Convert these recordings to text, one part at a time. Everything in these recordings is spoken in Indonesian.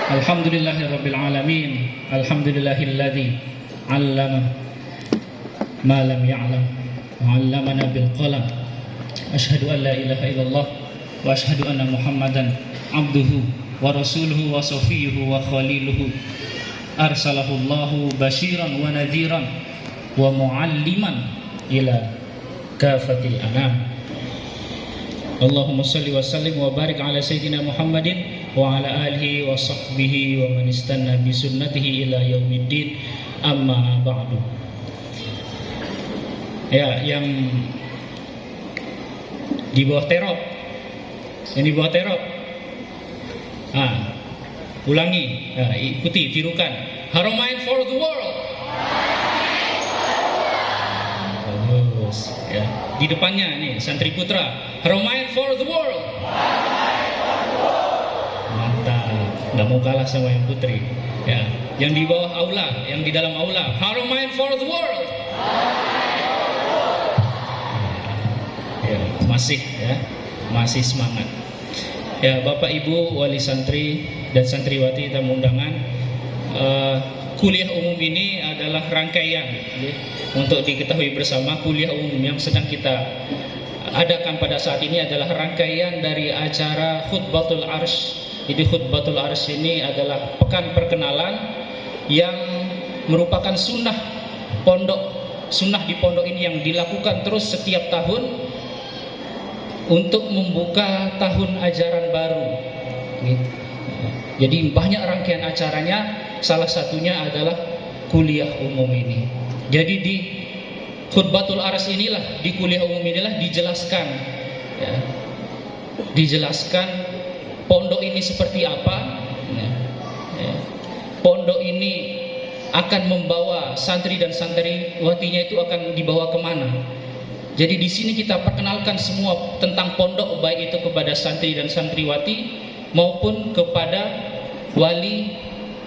Alhamdulillahirabbil alamin. Alhamdulillahilladzi 'allama ma lam ya'lam wa 'allamana bil qalam. Asyhadu an la ilaha illallah wa asyhadu anna Muhammadan abduhu wa rasuluhu wa safiyuhu wa khaliluhu. Arsalahu Allahu basyiran wa nadhiran wa mu'alliman ila kafatil anam. Allahumma salli wa sallim wa barik ala sayyidina Muhammadin wa ala alihi wa sahbihi wa man istanna bi sunnatihi ila yaumiddin, amma ba'du. Ya, yang di bawah terop, ulangi, ikuti, tirukan. Haramain for the world. Bagus. Ya, di depannya nih santri putra. Haramain for the world. Mantap, nggak mau kalah sama yang putri. Ya, yang di bawah aula, yang di dalam aula. Haramain for the world. Ya, masih semangat. Ya, Bapak Ibu wali santri dan santriwati tamu undangan, kuliah umum ini adalah rangkaian ya, untuk diketahui bersama. Kuliah umum yang sedang kita adakan pada saat ini adalah rangkaian dari acara Khutbatul Arsy. Jadi Khutbatul Arsy ini adalah pekan perkenalan yang merupakan sunnah di pondok ini yang dilakukan terus setiap tahun untuk membuka tahun ajaran baru. Jadi banyak rangkaian acaranya, salah satunya adalah kuliah umum ini. Jadi di Khutbatul Arsy inilah, di kuliah umum inilah dijelaskan ya, pondok ini seperti apa ya. Pondok ini akan membawa santri dan santriwatinya itu akan dibawa kemana. Jadi di sini kita perkenalkan semua tentang pondok, baik itu kepada santri dan santriwati maupun kepada wali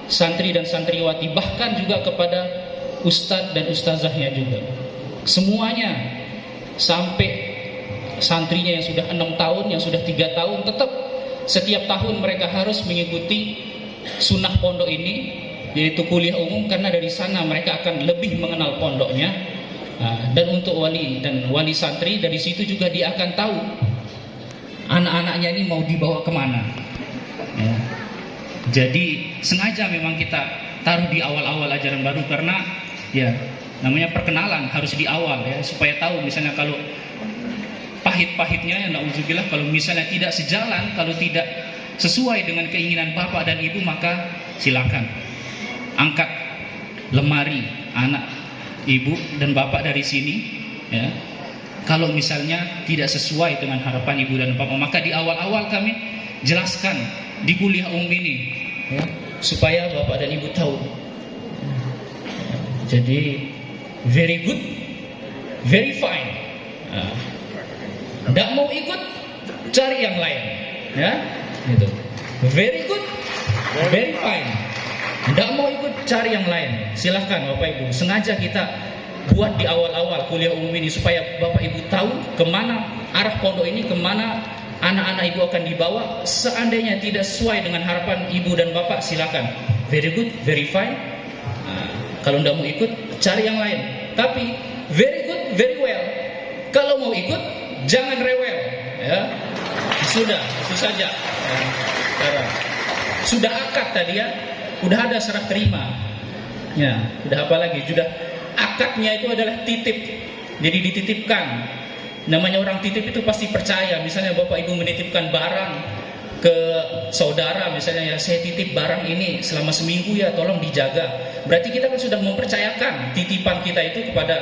santri dan santriwati, bahkan juga kepada ustadz dan ustazahnya juga. Semuanya, sampai santrinya yang sudah 6 tahun, yang sudah 3 tahun, tetap setiap tahun mereka harus mengikuti sunnah pondok ini, yaitu kuliah umum, karena dari sana mereka akan lebih mengenal pondoknya. Dan untuk wali dan wali santri, dari situ juga dia akan tahu anak-anaknya ini mau dibawa kemana ya. Jadi sengaja memang kita taruh di awal-awal ajaran baru, karena ya namanya perkenalan harus di awal ya, supaya tahu misalnya kalau pahit-pahitnya ya na'udzubillah, kalau misalnya tidak sejalan, kalau tidak sesuai dengan keinginan bapak dan ibu, maka silakan angkat lemari anak ibu dan bapak dari sini ya. Kalau misalnya tidak sesuai dengan harapan ibu dan bapak, maka di awal-awal kami jelaskan di kuliah umum ini ya, supaya bapak dan ibu tahu. Jadi very good, very fine. Tidak mau ikut, cari yang lain ya, gitu. Very good, very fine. Tidak mau ikut, cari yang lain. Silahkan Bapak Ibu. Sengaja kita buat di awal-awal kuliah umum ini supaya Bapak Ibu tahu kemana arah pondok ini, kemana anak-anak Ibu akan dibawa. Seandainya tidak sesuai dengan harapan Ibu dan Bapak, silakan. Very good, very fine. Kalau tidak mau ikut, cari yang lain. Tapi very good, very well. Kalau mau ikut, jangan rewel. Ya. Sudah, itu saja. Sudah akad tadi ya. Udah ada serah terima ya, udah apa lagi, sudah akadnya itu adalah titip, jadi dititipkan. Namanya orang titip itu pasti percaya. Misalnya Bapak Ibu menitipkan barang ke saudara, misalnya ya, saya titip barang ini selama seminggu ya, tolong dijaga. Berarti kita kan sudah mempercayakan titipan kita itu kepada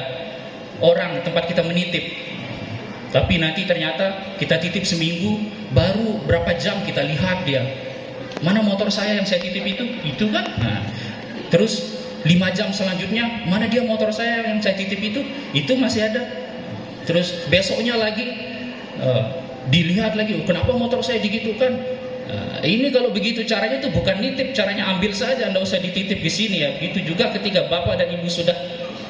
orang tempat kita menitip. Tapi nanti ternyata kita titip seminggu, baru berapa jam kita lihat dia, mana motor saya yang saya titip itu kan. Nah, terus 5 jam selanjutnya, mana dia motor saya yang saya titip itu masih ada. Terus besoknya lagi dilihat lagi, kenapa motor saya digitukan. Ini kalau begitu caranya itu bukan nitip, caranya ambil saja, anda usah dititip di sini ya. Begitu juga ketika bapak dan ibu sudah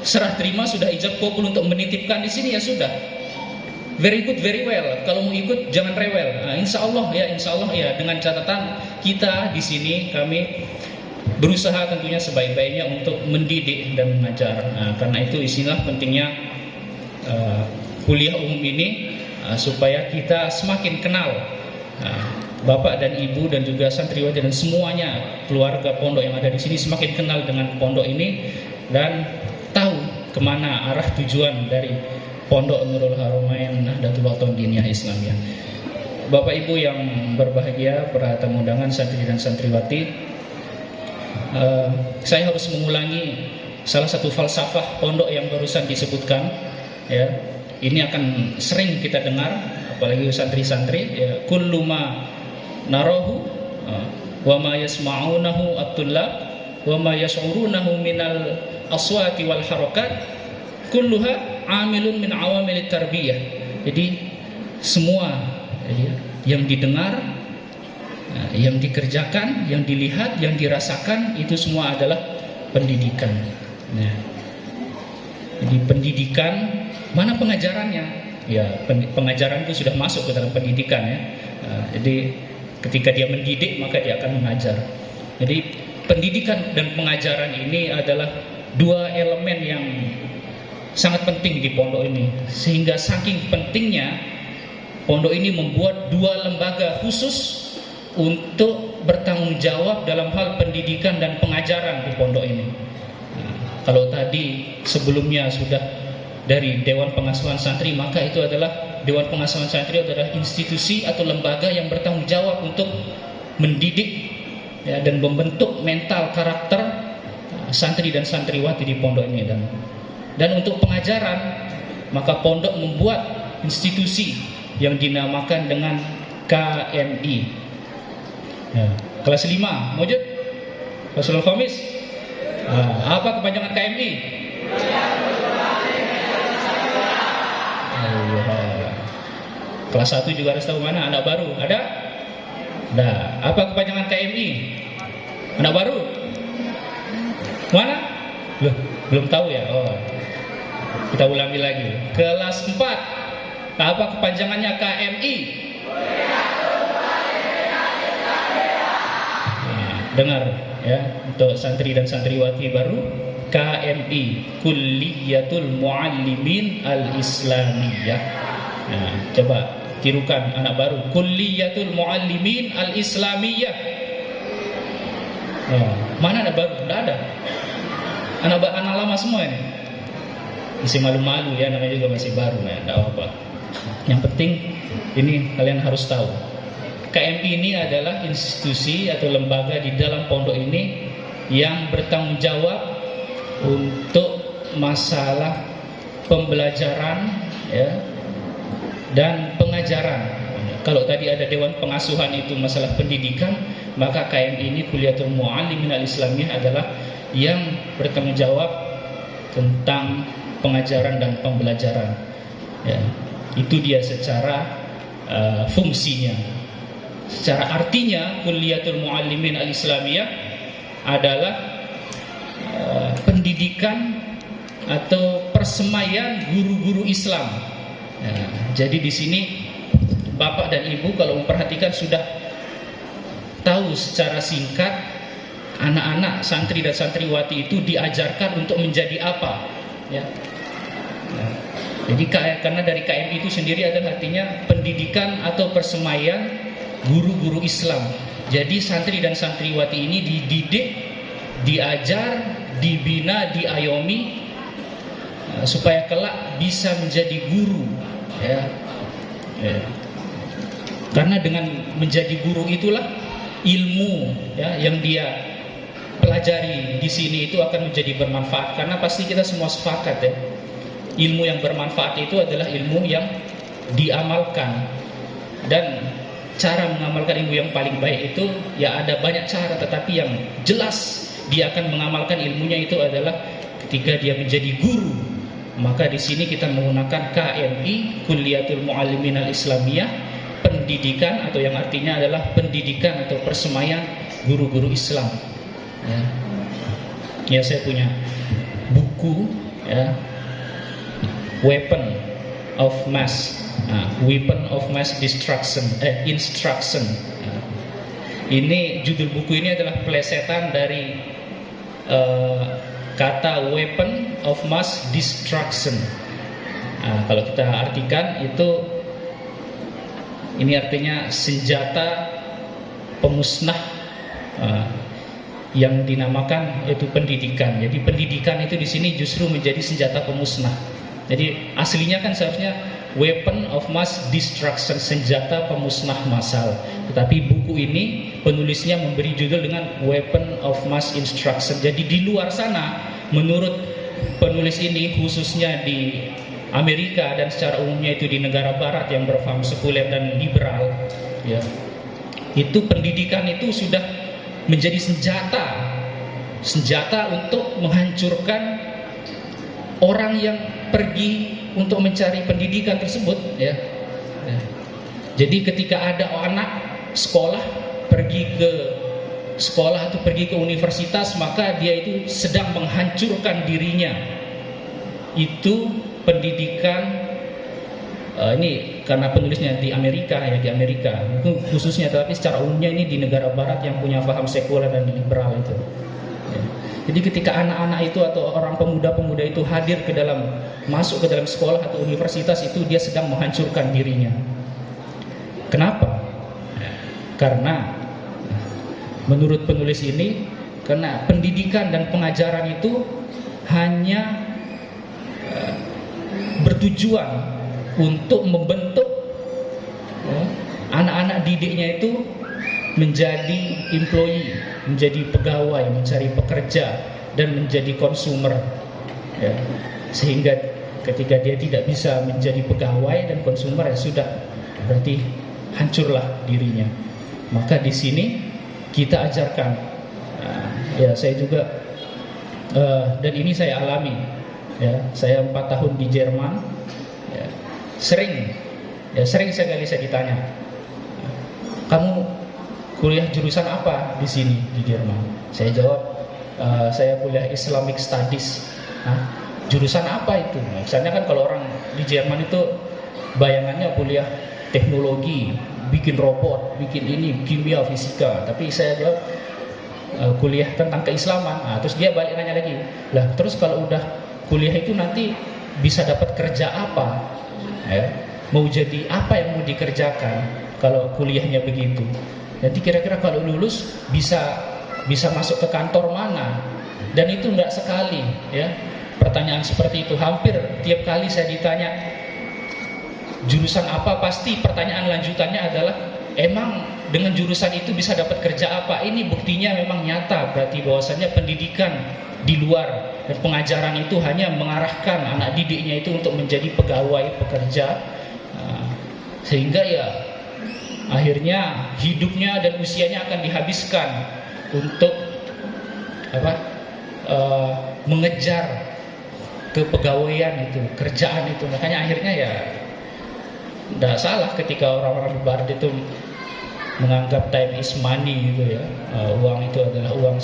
serah terima, sudah ijab kabul untuk menitipkan di sini, ya sudah. very good, very well. Kalau mau ikut jangan rewel. Nah, insya Allah ya, dengan catatan kita di sini kami berusaha tentunya sebaik-baiknya untuk mendidik dan mengajar. Nah, karena itu istilah pentingnya kuliah umum ini, supaya kita semakin kenal Bapak dan Ibu dan juga santriwati dan semuanya keluarga pondok yang ada di sini semakin kenal dengan pondok ini dan tahu kemana arah tujuan dari Pondok Nurul Haramain Nahdlatul Ulama Diniyah Islamiyah. Bapak Ibu yang berbahagia, para tamu undangan, santri dan santriwati, saya harus mengulangi salah satu falsafah pondok yang barusan disebutkan. Ya, ini akan sering kita dengar, apalagi santri-santri. Ya, kullu ma narahu wa ma yasma'unahu at-tullab wa ma yash'urunahu minal aswati wal harakat kulluha amilun min awamil tarbiyah. Jadi semua yang didengar, yang dikerjakan, yang dilihat, yang dirasakan, itu semua adalah pendidikan. Nah, jadi pendidikan, mana pengajarannya? Ya, pengajaran itu sudah masuk ke dalam pendidikan ya. Jadi ketika dia mendidik maka dia akan mengajar. Jadi pendidikan dan pengajaran ini adalah dua elemen yang sangat penting di pondok ini. Sehingga saking pentingnya pondok ini membuat dua lembaga khusus untuk bertanggung jawab dalam hal pendidikan dan pengajaran di pondok ini. Kalau tadi sebelumnya sudah dari Dewan Pengasuhan Santri, maka itu adalah Dewan Pengasuhan Santri adalah institusi atau lembaga yang bertanggung jawab untuk mendidik ya, dan membentuk mental karakter santri dan santriwati di pondok ini. Dan untuk pengajaran, maka pondok membuat institusi yang dinamakan dengan KMI. Ya, kelas 5, Mujud? Faslul Khamis. Apa kepanjangan KMI? Kelas 1 juga harus tahu, mana anak baru? Ada? Nah, apa kepanjangan KMI? Anak baru? Mana? Loh, belum tahu ya? Oh, kita ulangi lagi. Kelas 4, apa kepanjangannya KMI? Nah, dengar ya, untuk santri dan santriwati baru, KMI, Kulliyatul Muallimin Al-Islamiyah. Nah, coba tirukan anak baru, Kulliyatul Muallimin Al-Islamiyah. Nah, mana anak baru? Tidak ada. Anak lama semua ini. Masih malu-malu ya, namanya juga masih baru ya, tidak apa-apa. Yang penting ini kalian harus tahu, KMI ini adalah institusi atau lembaga di dalam pondok ini yang bertanggung jawab untuk masalah pembelajaran ya, dan pengajaran. Kalau tadi ada Dewan Pengasuhan itu masalah pendidikan, maka KMI ini Kulliyatul Muallimin Al-Islamiyah adalah yang bertanggung jawab tentang pengajaran dan pembelajaran ya. Itu dia secara fungsinya. Secara artinya Kulliyatul Muallimin Al-Islamiyah adalah pendidikan atau persemaian guru-guru Islam. Nah, jadi di sini Bapak dan Ibu kalau memperhatikan sudah tahu secara singkat anak-anak santri dan santriwati itu diajarkan untuk menjadi apa, ya. Nah, jadi karena dari KMI itu sendiri adalah artinya pendidikan atau persemaian guru-guru Islam. Jadi santri dan santriwati ini dididik, diajar, dibina, diayomi supaya kelak bisa menjadi guru ya. Karena dengan menjadi guru itulah ilmu ya, yang dia pelajari di sini itu akan menjadi bermanfaat. Karena pasti kita semua sepakat ya, ilmu yang bermanfaat itu adalah ilmu yang diamalkan. Dan cara mengamalkan ilmu yang paling baik itu ya ada banyak cara, tetapi yang jelas dia akan mengamalkan ilmunya itu adalah ketika dia menjadi guru. Maka di sini kita menggunakan KMI, Kulliyatul Muallimin Al-Islamiyah, pendidikan atau yang artinya adalah pendidikan atau persemaian guru-guru Islam. Ya, saya punya buku ya, weapon of mass, weapon of mass instruction. Ini judul buku ini adalah plesetan dari kata weapon of mass destruction. Kalau kita artikan itu, ini artinya senjata pemusnah yang dinamakan yaitu pendidikan. Jadi pendidikan itu di sini justru menjadi senjata pemusnah. Jadi aslinya kan seharusnya weapon of mass destruction, senjata pemusnah massal. Tetapi buku ini penulisnya memberi judul dengan weapon of mass instruction. Jadi di luar sana, menurut penulis ini, khususnya di Amerika dan secara umumnya itu di negara barat yang berpaham sekuler dan liberal, ya, itu pendidikan itu sudah menjadi senjata untuk menghancurkan orang yang pergi untuk mencari pendidikan tersebut, ya. Jadi ketika ada anak sekolah pergi ke sekolah atau pergi ke universitas, maka dia itu sedang menghancurkan dirinya. Itu pendidikan. Ini karena penulisnya di Amerika, ya, di Amerika itu khususnya, tapi secara umumnya ini di negara barat yang punya paham sekuler dan liberal itu, ya. Jadi ketika anak-anak itu atau orang pemuda-pemuda itu hadir masuk ke dalam sekolah atau universitas, itu dia sedang menghancurkan dirinya. Kenapa? Karena menurut penulis ini, karena pendidikan dan pengajaran itu hanya bertujuan untuk membentuk anak-anak didiknya itu menjadi employee, menjadi pegawai, mencari pekerja, dan menjadi konsumer, ya. Sehingga ketika dia tidak bisa menjadi pegawai dan konsumer, ya sudah, berarti hancurlah dirinya. Maka di sini kita ajarkan, ya saya juga dan ini saya alami, ya, saya 4 tahun di Jerman, ya, sering sekali saya ditanya, kamu kuliah jurusan apa di sini di Jerman? Saya jawab, saya kuliah Islamic Studies. Jurusan apa itu? Misalnya kan kalau orang di Jerman itu bayangannya kuliah teknologi, bikin robot, bikin ini, kimia, fisika. Tapi saya jawab kuliah tentang keislaman. Terus dia balik nanya lagi, lah terus kalau udah kuliah itu nanti bisa dapat kerja apa? Mau jadi apa yang mau dikerjakan kalau kuliahnya begitu? Nanti kira-kira kalau lulus bisa masuk ke kantor mana? Dan itu enggak sekali, ya. Pertanyaan seperti itu hampir tiap kali saya ditanya jurusan apa, pasti pertanyaan lanjutannya adalah, emang dengan jurusan itu bisa dapat kerja apa? Ini buktinya memang nyata, berarti bahwasanya pendidikan di luar dan pengajaran itu hanya mengarahkan anak didiknya itu untuk menjadi pegawai, pekerja, sehingga ya akhirnya hidupnya dan usianya akan dihabiskan untuk mengejar kepegawaian itu, kerjaan itu. Makanya akhirnya ya tidak salah ketika orang-orang di barat itu menganggap time is money gitu, ya. Uang itu adalah uang,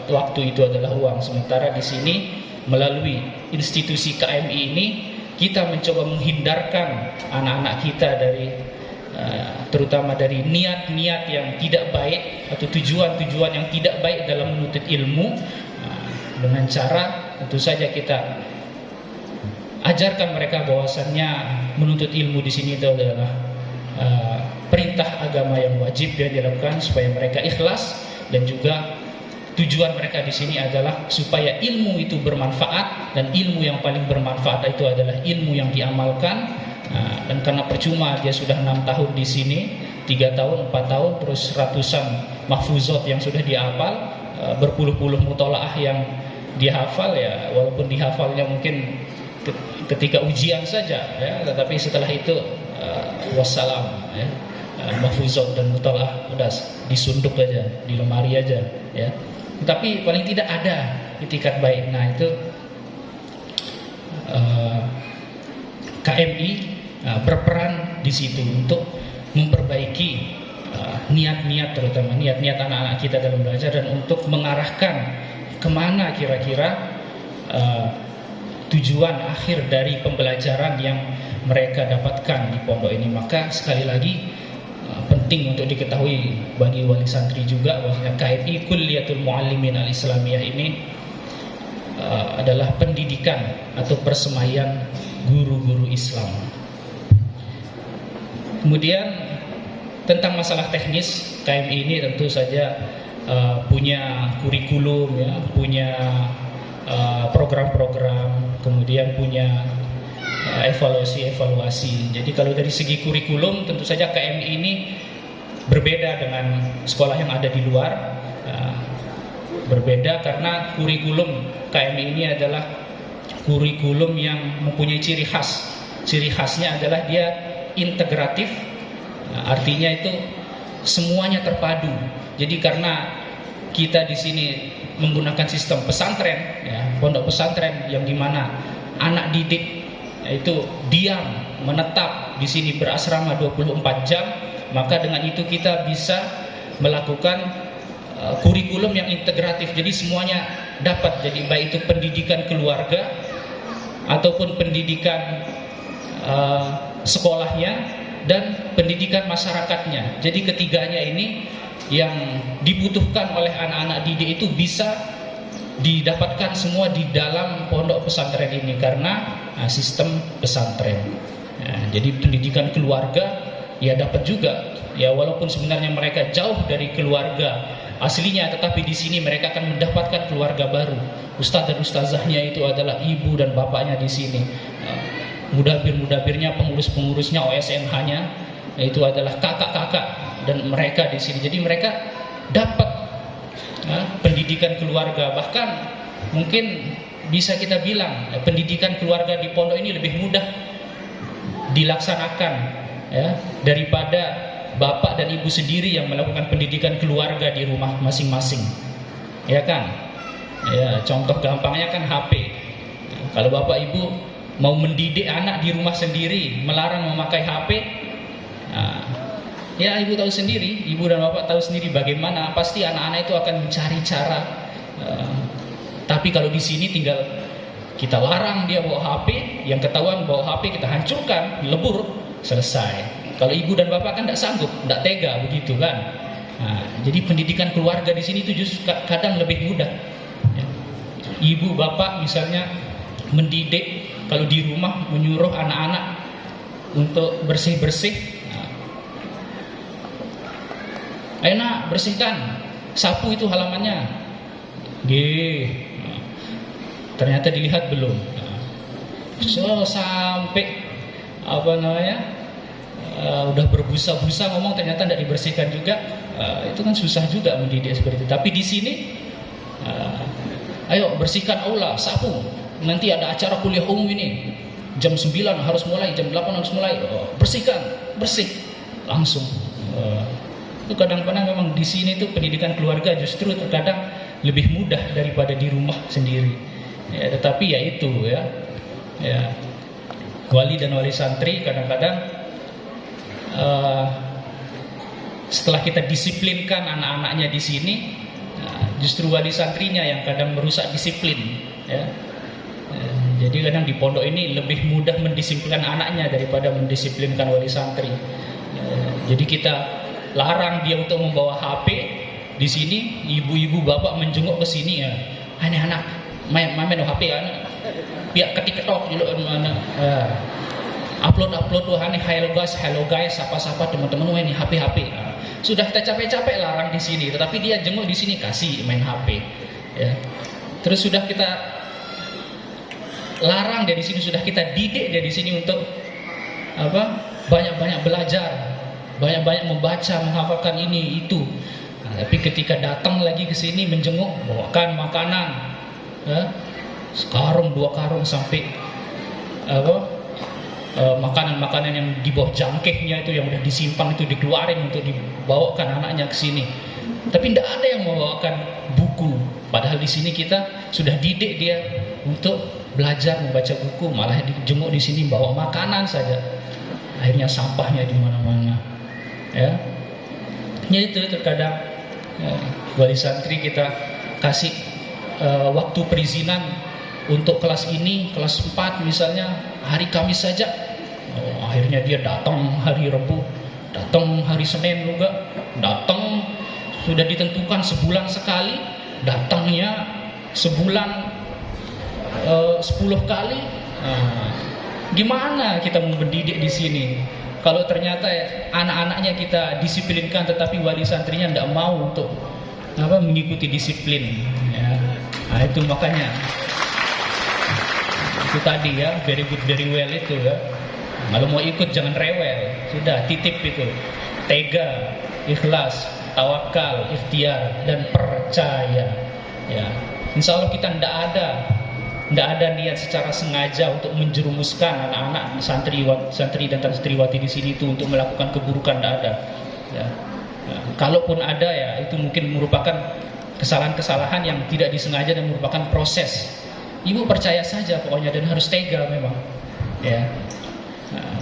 waktu itu adalah uang. Sementara di sini melalui institusi KMI ini kita mencoba menghindarkan anak-anak kita dari terutama dari niat-niat yang tidak baik atau tujuan-tujuan yang tidak baik dalam menuntut ilmu, dengan cara tentu saja kita ajarkan mereka bahwasannya menuntut ilmu di sini itu adalah perintah agama yang wajib dia dilakukan supaya mereka ikhlas, dan juga tujuan mereka di sini adalah supaya ilmu itu bermanfaat, dan ilmu yang paling bermanfaat itu adalah ilmu yang diamalkan. Dan karena percuma dia sudah 6 tahun di sini, 3 tahun, 4 tahun, terus ratusan mahfuzat yang sudah dihafal, berpuluh-puluh mutolaah yang dihafal, ya walaupun dihafalnya mungkin ketika ujian saja, ya, tetapi setelah itu wassalam, ya, mahfuzat dan mutolaah udah disunduk aja di lemari aja, ya. Tapi paling tidak ada itikat baik. Nah itu KMI berperan di situ untuk memperbaiki niat-niat, terutama niat-niat anak-anak kita dalam belajar, dan untuk mengarahkan kemana kira-kira tujuan akhir dari pembelajaran yang mereka dapatkan di pondok ini. Maka sekali lagi penting untuk diketahui bagi wali santri juga bahwa KMI Kulliyatul Muallimin Al-Islamiyah ini adalah pendidikan atau persemaian guru-guru Islam. Kemudian tentang masalah teknis, KMI ini tentu saja punya kurikulum, ya, punya program-program, kemudian punya evaluasi. Jadi kalau dari segi kurikulum tentu saja KMI ini berbeda dengan sekolah yang ada di luar. Berbeda karena kurikulum KMI ini adalah kurikulum yang mempunyai ciri khas. Ciri khasnya adalah dia integratif, artinya itu semuanya terpadu. Jadi karena kita di sini menggunakan sistem pesantren, ya, pondok pesantren yang dimana anak didik itu diam, menetap di sini berasrama 24 jam, maka dengan itu kita bisa melakukan kurikulum yang integratif. Jadi semuanya dapat, jadi baik itu pendidikan keluarga ataupun pendidikan sekolahnya dan pendidikan masyarakatnya. Jadi ketiganya ini yang dibutuhkan oleh anak-anak didik itu bisa didapatkan semua di dalam pondok pesantren ini karena sistem pesantren. Jadi pendidikan keluarga ya dapat juga, ya walaupun sebenarnya mereka jauh dari keluarga aslinya, tetapi di sini mereka akan mendapatkan keluarga baru. Ustadz dan ustazahnya itu adalah ibu dan bapaknya di sini. Mudabir-mudabirnya, pengurus-pengurusnya, OSNH-nya itu adalah kakak-kakak dan mereka di sini. Jadi mereka dapat pendidikan keluarga. Bahkan mungkin bisa kita bilang pendidikan keluarga di pondok ini lebih mudah dilaksanakan, ya, daripada bapak dan ibu sendiri yang melakukan pendidikan keluarga di rumah masing-masing, ya kan? Ya, contoh gampangnya kan HP. Kalau bapak ibu mau mendidik anak di rumah sendiri, melarang memakai HP, ya ibu tahu sendiri, ibu dan bapak tahu sendiri bagaimana pasti anak-anak itu akan mencari cara. Tapi kalau di sini tinggal kita larang dia bawa HP, yang ketahuan bawa HP kita hancurkan, lebur, selesai. Kalau ibu dan bapak kan tidak sanggup, tidak tega begitu kan. Jadi pendidikan keluarga di sini itu justru kadang lebih mudah. Ibu bapak misalnya mendidik, kalau di rumah menyuruh anak-anak untuk bersih-bersih, ayo nak bersihkan, sapu itu halamannya. Ternyata dilihat belum. Sampai udah berbusa-busa ngomong ternyata tidak dibersihkan juga. Itu kan susah juga mendidik seperti itu. Tapi di sini ayo bersihkan aula, sapu. Nanti ada acara kuliah umum ini, jam 9 harus mulai, jam 8 harus mulai. Bersihkan, bersih langsung. Itu kadang-kadang memang di sini tuh pendidikan keluarga justru terkadang lebih mudah daripada di rumah sendiri. Ya, tetapi ya itu ya, wali dan wali santri kadang-kadang setelah kita disiplinkan anak-anaknya di sini, justru wali santrinya yang kadang merusak disiplin, ya. Jadi kadang di pondok ini lebih mudah mendisiplinkan anaknya daripada mendisiplinkan wali santri. Jadi kita larang dia untuk membawa HP di sini, ibu-ibu bapak menjenguk ke sini, ya. Ini anak main HP kan, biar ketik-ketok dulu mana. Upload tuh hello guys, sapa teman-teman ini HP. Sudah kita capek-capek larang di sini, tetapi dia jenguk di sini kasih main HP, ya. Terus sudah kita larang dia di sini, sudah kita didik dia di sini untuk banyak-banyak belajar, banyak-banyak membaca, menghafalkan ini itu. Tapi ketika datang lagi ke sini menjenguk, bawakan makanan, ya, sekarung 2 karung sampai makanan-makanan yang di bawah jangkehnya itu yang udah disimpan itu dikeluarin untuk dibawakan anaknya ke sini. Tapi tidak ada yang membawakan buku. Padahal di sini kita sudah didik dia untuk belajar membaca buku, malah dijenguk di sini bawa makanan saja. Akhirnya sampahnya di mana-mana. Ya. Itu terkadang wali santri kita kasih waktu perizinan untuk kelas ini, kelas 4 misalnya hari Kamis saja, akhirnya dia datang hari Rabu, datang hari Senin juga, datang sudah ditentukan sebulan sekali, datangnya sebulan 10 kali. Gimana kita mau mendidik di sini kalau ternyata anak-anaknya kita disiplinkan tetapi wali santrinya tidak mau untuk mengikuti disiplin ya. Nah itu makanya itu tadi ya, very good very well itu ya. Kalau mau ikut jangan rewel, sudah titip itu, tega, ikhlas, tawakal, ikhtiar dan percaya ya. Insya Allah kita tidak ada niat secara sengaja untuk menjerumuskan anak-anak santri dan santriwati di sini itu untuk melakukan keburukan, tidak ada ya. Kalaupun ada ya itu mungkin merupakan kesalahan-kesalahan yang tidak disengaja dan merupakan proses. Ibu percaya saja pokoknya dan harus tega memang ya.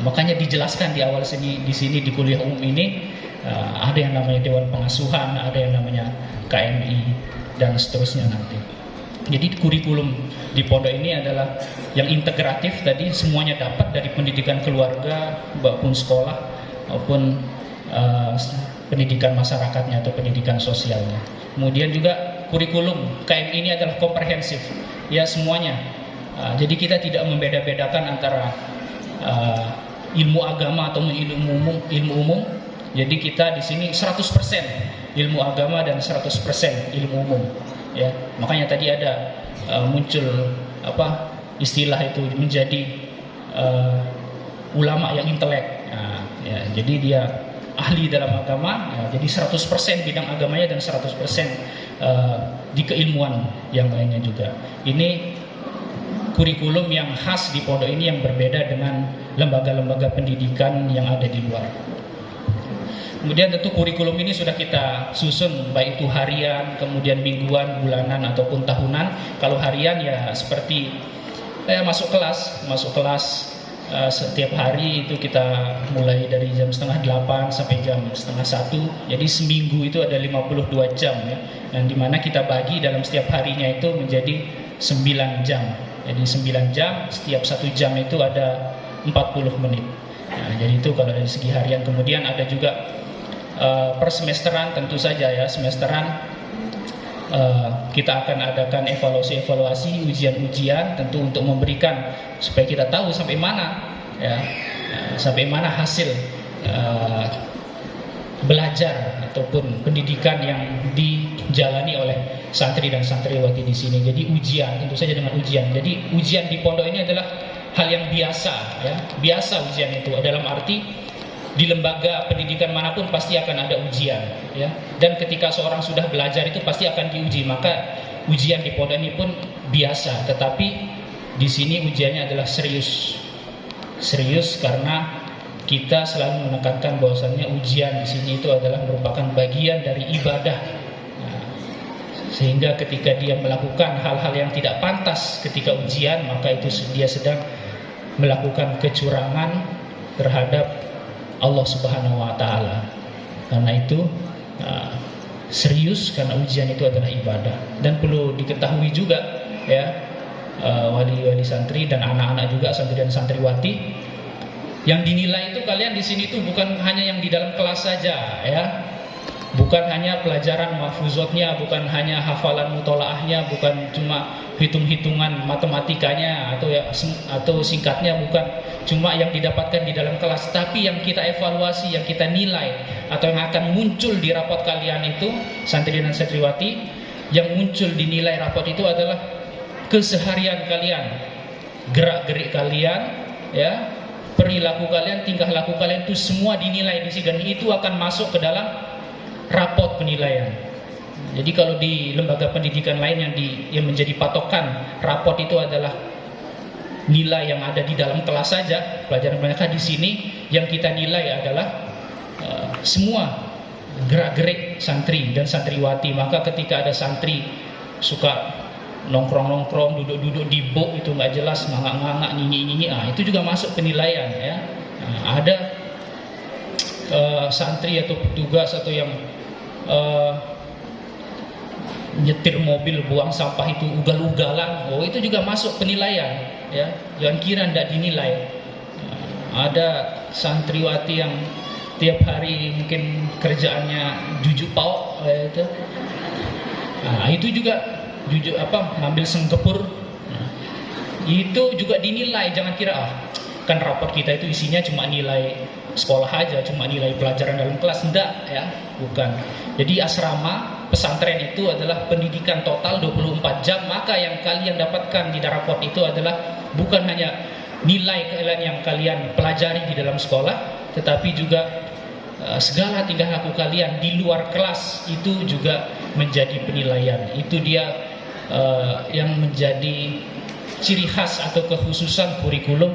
Makanya dijelaskan di awal di sini di kuliah umum ini ada yang namanya Dewan Pengasuhan, ada yang namanya KMI dan seterusnya nanti. Jadi kurikulum di pondok ini adalah yang integratif, tadi semuanya dapat dari pendidikan keluarga maupun sekolah maupun pendidikan masyarakatnya atau pendidikan sosialnya. Kemudian juga kurikulum KMI ini adalah komprehensif, ya semuanya. Jadi kita tidak membeda-bedakan antara ilmu agama atau ilmu umum. Jadi kita di sini 100% ilmu agama dan 100% ilmu umum. Ya, makanya tadi ada muncul istilah itu menjadi ulama yang intelek. Nah, ya, jadi dia ahli dalam agama, ya, jadi 100% bidang agamanya dan 100% di keilmuan yang lainnya juga. Ini kurikulum yang khas di pondok ini yang berbeda dengan lembaga-lembaga pendidikan yang ada di luar. Kemudian tentu kurikulum ini sudah kita susun baik itu harian, kemudian mingguan, bulanan ataupun tahunan. Kalau harian ya seperti masuk kelas setiap hari itu kita mulai dari jam 7:30 sampai jam 7:30. Jadi seminggu itu ada 52 jam ya. Dan dimana kita bagi dalam setiap harinya itu menjadi 9 jam. Jadi 9 jam, setiap 1 jam itu ada 40 menit. Nah, jadi itu kalau dari segi harian. Kemudian ada juga per semesteran, tentu saja ya semesteran kita akan adakan evaluasi, ujian-ujian tentu untuk memberikan supaya kita tahu sampai mana ya, sampai mana hasil belajar ataupun pendidikan yang dijalani oleh santri dan santriwati di sini. Jadi ujian, tentu saja dengan ujian. Jadi ujian di pondok ini adalah hal yang biasa ya, biasa ujian itu dalam arti di lembaga pendidikan manapun pasti akan ada ujian ya. Dan ketika seorang sudah belajar itu pasti akan diuji, maka ujian di pondok ini pun biasa, tetapi di sini ujiannya adalah serius karena kita selalu menekankan bahwasannya ujian di sini itu adalah merupakan bagian dari ibadah. Nah, sehingga ketika dia melakukan hal-hal yang tidak pantas ketika ujian, maka itu dia sedang melakukan kecurangan terhadap Allah Subhanahu wa Ta'ala. Karena itu serius, karena ujian itu adalah ibadah. Dan perlu diketahui juga ya, wali-wali santri dan anak-anak juga santri dan santriwati, yang dinilai itu kalian di sini itu bukan hanya yang di dalam kelas saja ya. Bukan hanya pelajaran mahfuzotnya, bukan hanya hafalan mutolaahnya, bukan cuma hitung-hitungan matematikanya atau singkatnya, bukan cuma yang didapatkan di dalam kelas, tapi yang kita evaluasi, yang kita nilai atau yang akan muncul di rapot kalian itu, santri dan santriwati, yang muncul di nilai rapot itu adalah keseharian kalian, gerak-gerik kalian, ya, perilaku kalian, tingkah laku kalian, itu semua dinilai di sini dan itu akan masuk ke dalam rapot penilaian. Jadi kalau di lembaga pendidikan lain yang menjadi patokan rapot itu adalah nilai yang ada di dalam kelas saja, pelajaran mereka, di sini yang kita nilai adalah semua gerak-gerik santri dan santriwati. Maka ketika ada santri suka nongkrong-nongkrong, duduk-duduk di bok itu nggak jelas, ngangak-ngangak, nyinyi-nyinyi, itu juga masuk penilaian ya. Ada santri atau petugas atau yang nyetir mobil buang sampah itu ugal-ugalan, oh itu juga masuk penilaian, ya. Jangan kira tidak dinilai. Ada santriwati yang tiap hari mungkin kerjaannya jujuk pauk, itu. Nah, itu juga jujuk ngambil sengkepur. Nah, itu juga dinilai. Jangan kira kan raport kita itu isinya cuma nilai sekolah aja, cuma nilai pelajaran dalam kelas. Enggak, ya, bukan. Jadi asrama pesantren itu adalah pendidikan total 24 jam, maka yang kalian dapatkan di raport itu adalah bukan hanya nilai kalian yang kalian pelajari di dalam sekolah, tetapi juga segala tingkah laku kalian di luar kelas itu juga menjadi penilaian. Itu dia yang menjadi ciri khas atau kekhususan kurikulum